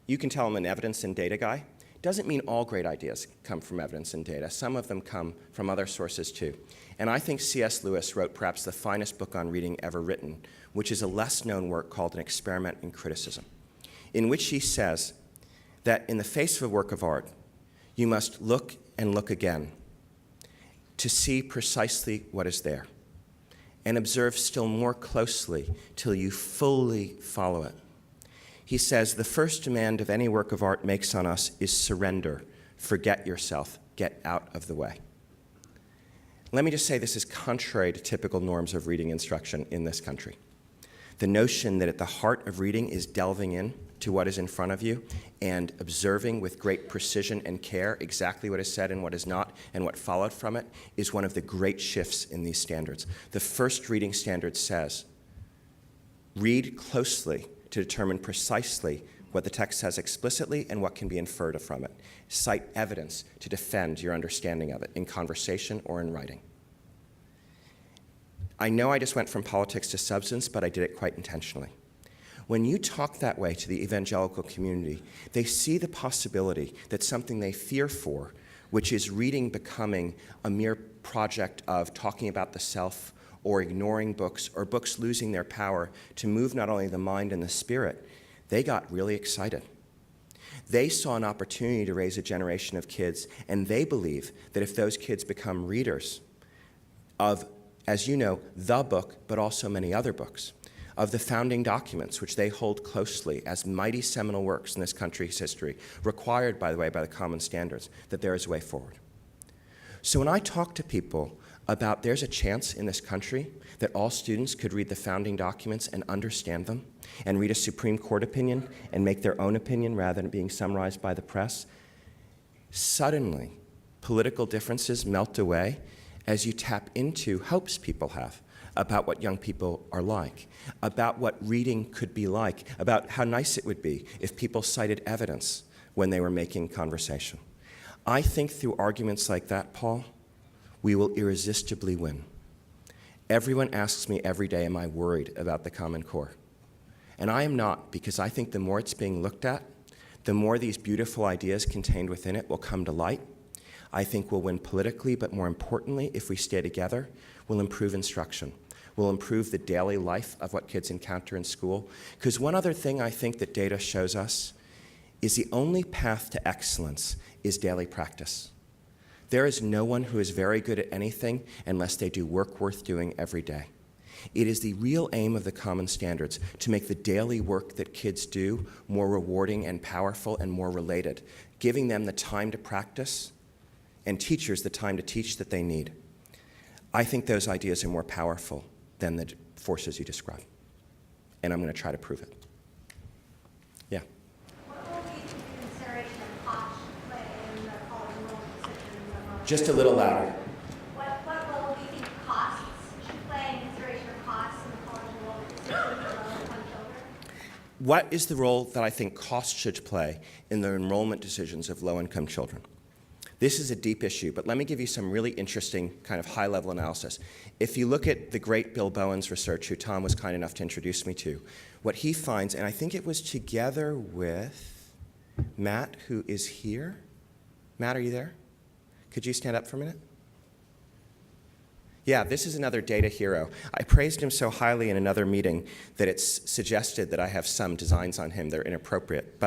you can tell I'm an evidence and data guy. Doesn't mean all great ideas come from evidence and data. Some of them come from other sources too. And I think C.S. Lewis wrote perhaps the finest book on reading ever written, which is a less-known work called An Experiment in Criticism, in which he says that in the face of a work of art, you must look and look again to see precisely what is there, and observe still more closely till you fully follow it. He says, the first demand of any work of art makes on us is surrender, forget yourself, get out of the way. Let me just say this is contrary to typical norms of reading instruction in this country. The notion that at the heart of reading is delving in to what is in front of you and observing with great precision and care exactly what is said and what is not and what followed from it is one of the great shifts in these standards. The first reading standard says, read closely to determine precisely what the text says explicitly and what can be inferred from it. Cite evidence to defend your understanding of it in conversation or in writing. I know I just went from politics to substance, but I did it quite intentionally. When you talk that way to the evangelical community, they see the possibility that something they fear for, which is reading becoming a mere project of talking about the self or ignoring books, or books losing their power to move not only the mind and the spirit, they got really excited. They saw an opportunity to raise a generation of kids, and they believe that if those kids become readers of, as you know, the book, but also many other books, of the founding documents, which they hold closely as mighty seminal works in this country's history, required, by the way, by the common standards, that there is a way forward. So when I talk to people about there's a chance in this country that all students could read the founding documents and understand them and read a Supreme Court opinion and make their own opinion rather than being summarized by the press, suddenly political differences melt away as you tap into hopes people have about what young people are like, about what reading could be like, about how nice it would be if people cited evidence when they were making conversation. I think through arguments like that, Paul, we will irresistibly win. Everyone asks me every day, am I worried about the Common Core? And I am not, because I think the more it's being looked at, the more these beautiful ideas contained within it will come to light. I think we'll win politically, but more importantly, if we stay together, we'll improve instruction. We'll improve the daily life of what kids encounter in school. Because one other thing I think that data shows us is the only path to excellence is daily practice. There is no one who is very good at anything unless they do work worth doing every day. It is the real aim of the common standards to make the daily work that kids do more rewarding and powerful and more related, giving them the time to practice and teachers the time to teach that they need. I think those ideas are more powerful than the forces you describe, and I'm going to try to prove it. Yeah. What will be the consideration of cost play in the college enrollment decisions? Just a little louder. What role do you think costs should play in consideration of costs in the college enrollment decisions of young children? what is the role that I think cost should play in the enrollment decisions of low-income children? This is a deep issue, but let me give you some really interesting kind of high-level analysis. If you look at the great Bill Bowen's research, who Tom was kind enough to introduce me to, what he finds, and I think it was together with Matt, who is here. Matt, are you there? Could you stand up for a minute? Yeah, this is another data hero. I praised him so highly in another meeting that it's suggested that I have some designs on him that are inappropriate.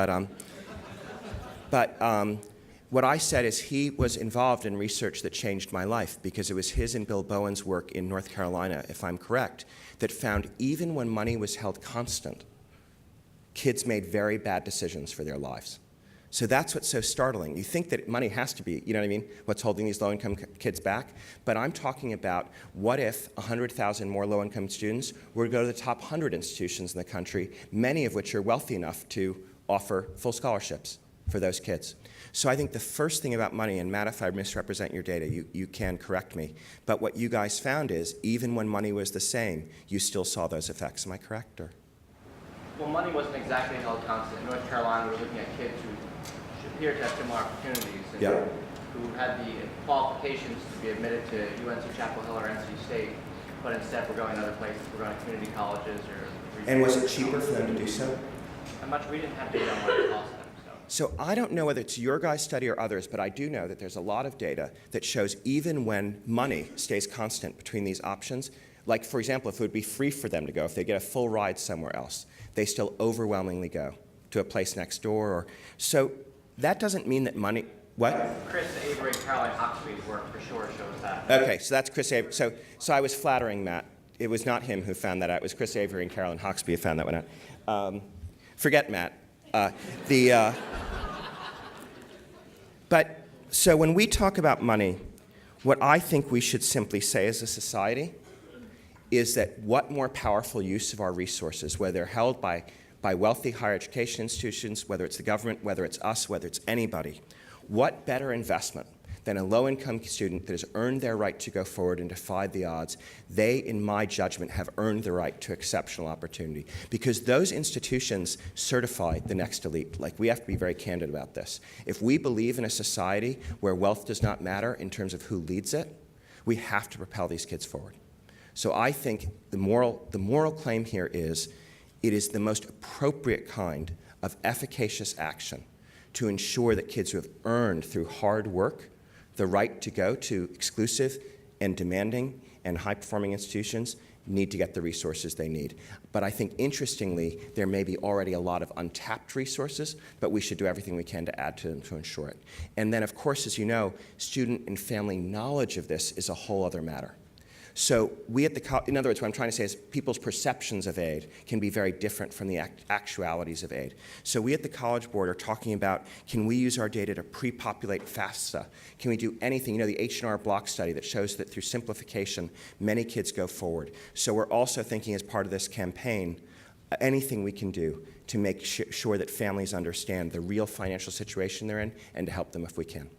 What I said is he was involved in research that changed my life because it was his and Bill Bowen's work in North Carolina, if I'm correct, that found even when money was held constant, kids made very bad decisions for their lives. So that's what's so startling. You think that money has to be, you know what I mean, what's holding these low-income kids back? But I'm talking about what if 100,000 more low-income students were to go to the top 100 institutions in the country, many of which are wealthy enough to offer full scholarships for those kids. So I think the first thing about money, and Matt, if I misrepresent your data, you can correct me, but what you guys found is even when money was the same, you still saw those effects. Am I correct? Or? Well, money wasn't exactly held constant. In North Carolina, we're looking at kids who appear to have similar opportunities and who had the qualifications to be admitted to UNC Chapel Hill or NC State, but instead we're going to other places. We're going to community colleges or... And was it cheaper for them to do so? We didn't have data on what it cost them. So I don't know whether it's your guys' study or others, but I do know that there's a lot of data that shows even when money stays constant between these options, like, for example, if it would be free for them to go, if they get a full ride somewhere else, they still overwhelmingly go to a place next door. So that doesn't mean that money... What? Chris Avery and Caroline Hoxby's work for sure shows that. Okay, so that's Chris Avery. So I was flattering Matt. It was not him who found that out. It was Chris Avery and Caroline Hoxby who found that one out. Forget Matt. But so when we talk about money, what I think we should simply say as a society is that what more powerful use of our resources, whether they're held by wealthy higher education institutions, whether it's the government, whether it's us, whether it's anybody, what better investment than a low-income student that has earned their right to go forward and defied the odds? They, in my judgment, have earned the right to exceptional opportunity because those institutions certify the next elite. Like, we have to be very candid about this. If we believe in a society where wealth does not matter in terms of who leads it, we have to propel these kids forward. So I think the moral claim here is it is the most appropriate kind of efficacious action to ensure that kids who have earned through hard work the right to go to exclusive and demanding and high-performing institutions need to get the resources they need. But I think, interestingly, there may be already a lot of untapped resources, but we should do everything we can to add to them to ensure it. And then, of course, as you know, student and family knowledge of this is a whole other matter. So we at the, in other words, what I'm trying to say is people's perceptions of aid can be very different from the actualities of aid. So we at the College Board are talking about, can we use our data to pre-populate FAFSA? Can we do anything? You know, the H&R Block study that shows that through simplification, many kids go forward. So we're also thinking as part of this campaign, anything we can do to make sure that families understand the real financial situation they're in and to help them if we can.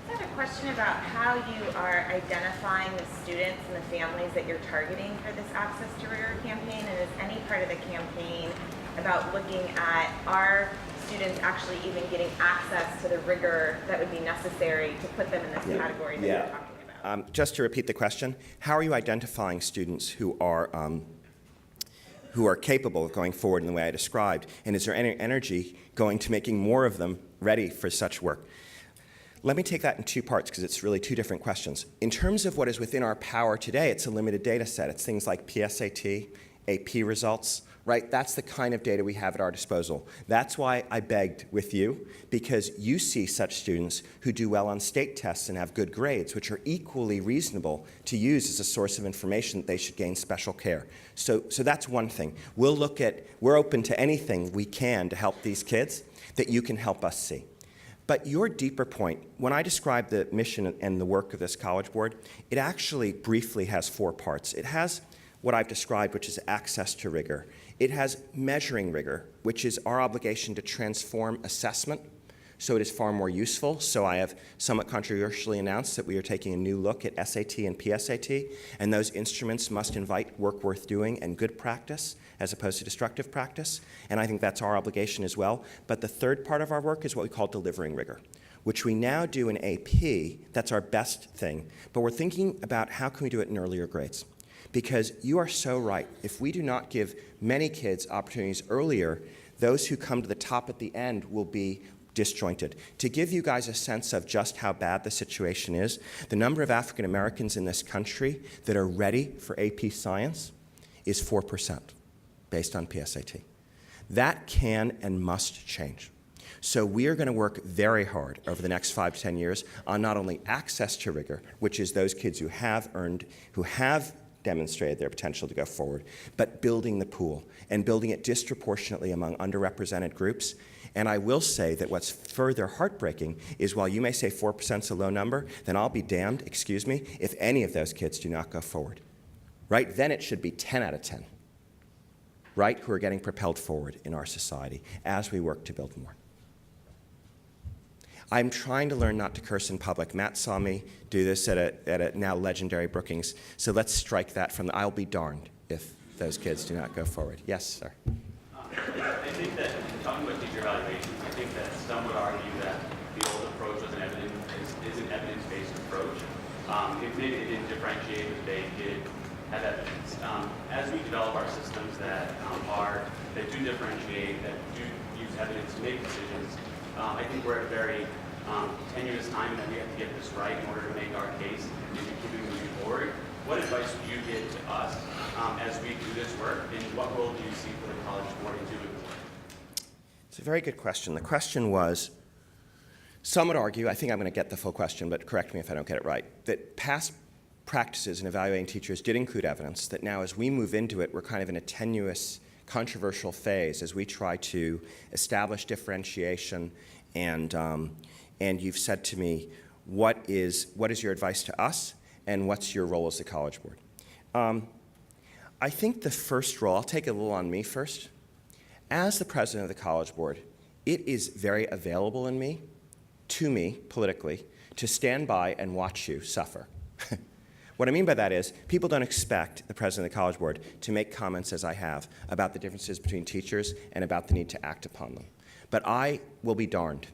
I have a question about how you are identifying the students and the families that you're targeting for this Access to Rigor campaign, and is any part of the campaign about looking at are students actually even getting access to the rigor that would be necessary to put them in this category that you're talking about? Just to repeat the question, how are you identifying students who are capable of going forward in the way I described, and is there any energy going to making more of them ready for such work? Let me take that in two parts because it's really two different questions. In terms of what is within our power today, it's a limited data set. It's things like PSAT, AP results, right? That's the kind of data we have at our disposal. That's why I begged with you, because you see such students who do well on state tests and have good grades, which are equally reasonable to use as a source of information that they should gain special care. So that's one thing. We're open to anything we can to help these kids that you can help us see. But your deeper point, when I describe the mission and the work of this College Board, it actually briefly has four parts. It has what I've described, which is access to rigor. It has measuring rigor, which is our obligation to transform assessment so it is far more useful. So I have somewhat controversially announced that we are taking a new look at SAT and PSAT, and those instruments must invite work worth doing and good practice as opposed to destructive practice, and I think that's our obligation as well. But the third part of our work is what we call delivering rigor, which we now do in AP. That's our best thing, but we're thinking about how can we do it in earlier grades. Because you are so right. If we do not give many kids opportunities earlier, those who come to the top at the end will be disjointed. To give you guys a sense of just how bad the situation is, the number of African Americans in this country that are ready for AP Science is 4% based on PSAT. That can and must change. So we are going to work very hard over the next 5 to 10 years on not only access to rigor, which is those kids who have demonstrated their potential to go forward, but building the pool and building it disproportionately among underrepresented groups. And I will say that what's further heartbreaking is while you may say 4% is a low number, then I'll be damned, excuse me, if any of those kids do not go forward. Right? Then it should be 10 out of 10, right, who are getting propelled forward in our society as we work to build more. I'm trying to learn not to curse in public. Matt saw me do this at a now legendary Brookings, so let's strike that from the I'll be darned if those kids do not go forward. Yes, sir. I think that, talking about teacher evaluations, I think that some would argue that the old approach was an evidence-based approach. Maybe it didn't differentiate, but they did have evidence. As we develop our systems that do differentiate, that do use evidence to make decisions, I think we're at a very tenuous time and that we have to get this right in order to make our case and to keep it moving forward. What advice would you give to us as we do this work, and what role do you see for the College Board in doing this? It's a very good question. The question was, some would argue, I think I'm going to get the full question, but correct me if I don't get it right, that past practices in evaluating teachers did include evidence, that now as we move into it, we're kind of in a tenuous, controversial phase as we try to establish differentiation, and you've said to me, what is your advice to us, and what's your role as the College Board? I think the first role, I'll take a little on me first. As the president of the College Board, it is very available to me politically, to stand by and watch you suffer. What I mean by that is, people don't expect the president of the College Board to make comments, as I have, about the differences between teachers and about the need to act upon them. But I will be darned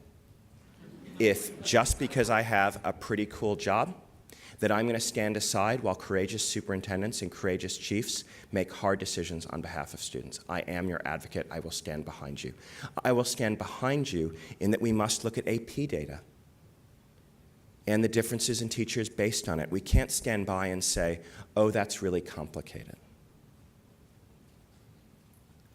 if, just because I have a pretty cool job, that I'm going to stand aside while courageous superintendents and courageous chiefs make hard decisions on behalf of students. I am your advocate. I will stand behind you. I will stand behind you in that we must look at AP data and the differences in teachers based on it. We can't stand by and say, oh, that's really complicated.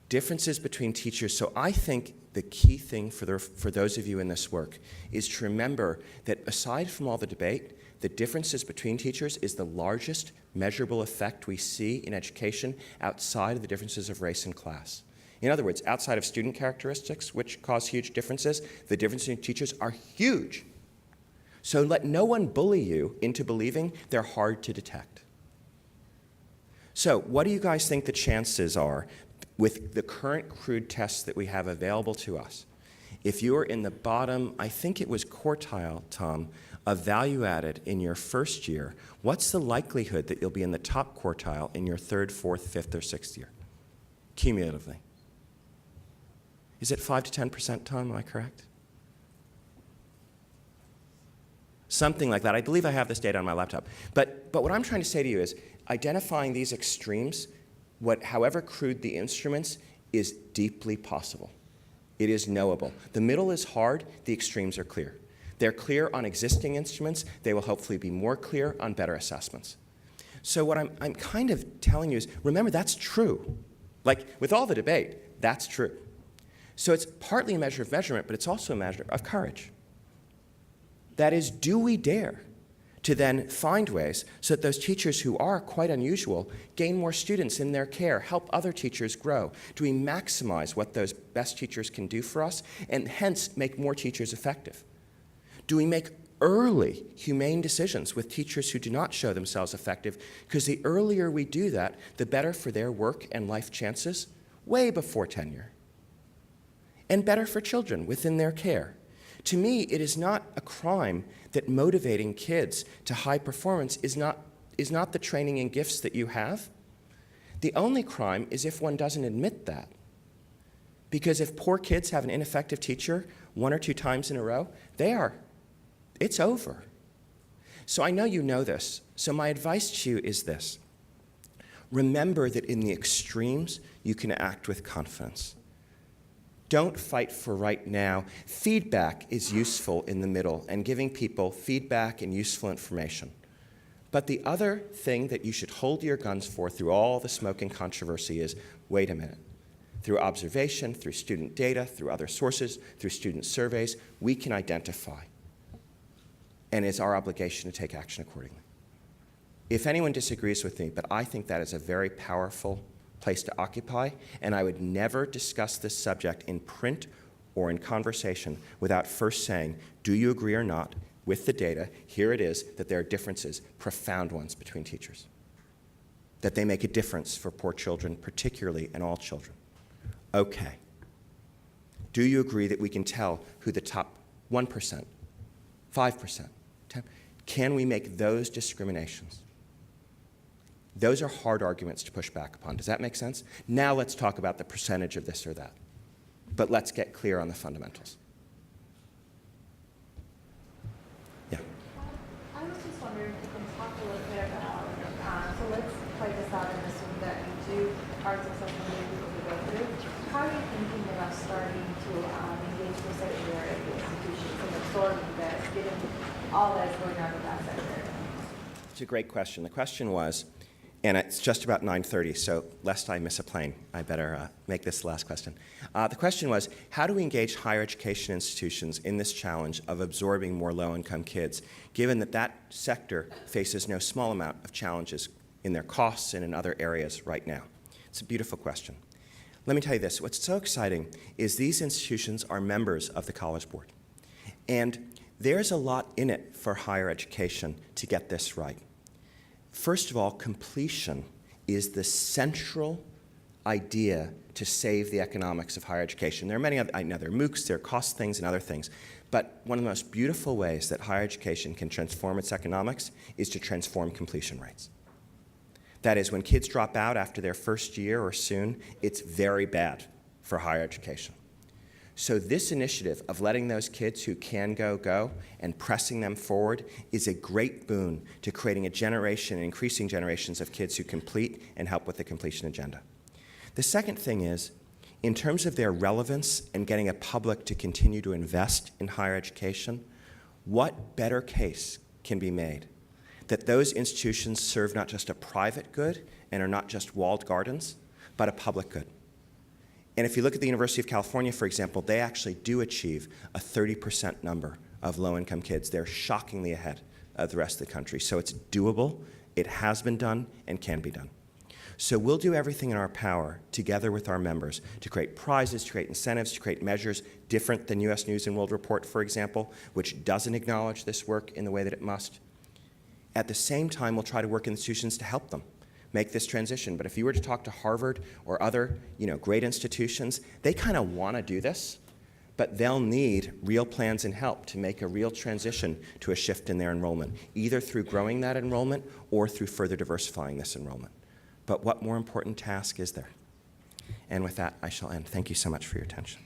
Differences between teachers. So I think the key thing for those of you in this work is to remember that aside from all the debate, the differences between teachers is the largest measurable effect we see in education outside of the differences of race and class. In other words, outside of student characteristics, which cause huge differences, the differences in teachers are huge. So let no one bully you into believing they're hard to detect. So what do you guys think the chances are with the current crude tests that we have available to us? If you are in the bottom, I think it was quartile, Tom, of value added in your first year, what's the likelihood that you'll be in the top quartile in your third, fourth, fifth, or sixth year, cumulatively? Is it 5 to 10%, Tom? Am I correct? Something like that. I believe I have this data on my laptop. But what I'm trying to say to you is identifying these extremes, however crude the instruments, is deeply possible. It is knowable. The middle is hard. The extremes are clear. They're clear on existing instruments. They will hopefully be more clear on better assessments. So what I'm kind of telling you is, remember, that's true. Like, with all the debate, that's true. So it's partly a measure of measurement, but it's also a measure of courage. That is, do we dare to then find ways so that those teachers who are quite unusual gain more students in their care, help other teachers grow? Do we maximize what those best teachers can do for us and hence make more teachers effective? Do we make early, humane decisions with teachers who do not show themselves effective? Because the earlier we do that, the better for their work and life chances way before tenure. And better for children within their care. To me, it is not a crime that motivating kids to high performance is not the training and gifts that you have. The only crime is if one doesn't admit that. Because if poor kids have an ineffective teacher 1 or 2 times in a row, it's over. So I know you know this. So my advice to you is this. Remember that in the extremes, you can act with confidence. Don't fight for right now. Feedback is useful in the middle and giving people feedback and useful information. But the other thing that you should hold your guns for through all the smoke and controversy is, wait a minute. Through observation, through student data, through other sources, through student surveys, we can identify. And it's our obligation to take action accordingly. If anyone disagrees with me, but I think that is a very powerful place to occupy, and I would never discuss this subject in print or in conversation without first saying, do you agree or not with the data? Here it is, that there are differences, profound ones, between teachers. That they make a difference for poor children, particularly, and all children. Okay. Do you agree that we can tell who the top 1%, 5%, 10%? Can we make those discriminations? Those are hard arguments to push back upon. Does that make sense? Now let's talk about the percentage of this or that. But let's get clear on the fundamentals. Yeah. I was just wondering if you can talk a little bit about, so let's play this out and assume that you are successful in people to go through. How are you thinking about starting to engage with secondary institutions and absorbing this, given all that's going on in that sector? It's a great question. The question was, and it's just about 9:30, so lest I miss a plane, I better make this the last question. The question was, how do we engage higher education institutions in this challenge of absorbing more low-income kids, given that that sector faces no small amount of challenges in their costs and in other areas right now? It's a beautiful question. Let me tell you this. What's so exciting is these institutions are members of the College Board. And there's a lot in it for higher education to get this right. First of all, completion is the central idea to save the economics of higher education. There are many other, I know there are MOOCs, there are cost things and other things, but one of the most beautiful ways that higher education can transform its economics is to transform completion rates. That is, when kids drop out after their first year or soon, it's very bad for higher education. So this initiative of letting those kids who can go, and pressing them forward is a great boon to creating a generation, increasing generations of kids who complete and help with the completion agenda. The second thing is, in terms of their relevance and getting a public to continue to invest in higher education, what better case can be made that those institutions serve not just a private good and are not just walled gardens, but a public good? And if you look at the University of California, for example, they actually do achieve a 30% number of low-income kids. They're shockingly ahead of the rest of the country. So it's doable, it has been done, and can be done. So we'll do everything in our power, together with our members, to create prizes, to create incentives, to create measures different than U.S. News and World Report, for example, which doesn't acknowledge this work in the way that it must. At the same time, we'll try to work in institutions to help them make this transition. But if you were to talk to Harvard or other, great institutions, they kind of want to do this, but they'll need real plans and help to make a real transition to a shift in their enrollment, either through growing that enrollment or through further diversifying this enrollment. But what more important task is there? And with that, I shall end. Thank you so much for your attention.